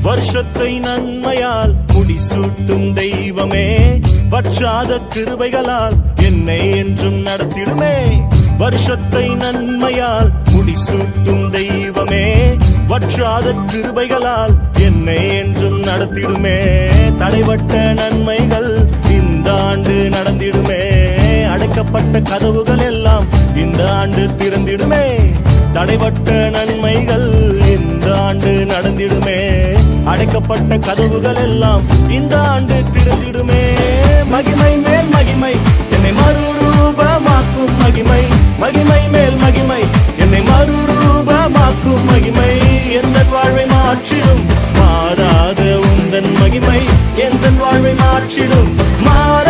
வருஷத்தை நன்மையால் முடிசூட்டும் தெய்வமே, வற்றாத கிருபைகளால் என்னை என்றும் நடத்திடுமே. வருஷத்தை நன்மையால் முடிசூட்டும் தெய்வமே, வற்றாத கிருபைகளால் என்னை என்றும் நடத்திடுமே. தடைபட்ட நன்மைகள் இந்த ஆண்டு நடந்திடுமே, அடைக்கப்பட்ட கதவுகள் எல்லாம் இந்த ஆண்டு திறந்திடுமே. தடைபட்ட நன்மைகள் இந்த ஆண்டு நடந்திடுமே, அடைக்கப்பட்ட கதவுகள் எல்லாம் இந்த ஆண்டு திறந்திடுமே. மகிமை மேல் மகிமை என்னை மறுரூபமாக்கும் மகிமை, மகிமை மேல் மகிமை என்னை மறுரூபமாக்கும் மகிமை. எந்த வாழ்வை மாற்றிடும் மாறாத உந்தன் மகிமை, எந்த வாழ்வை மாற்றிடும் மாற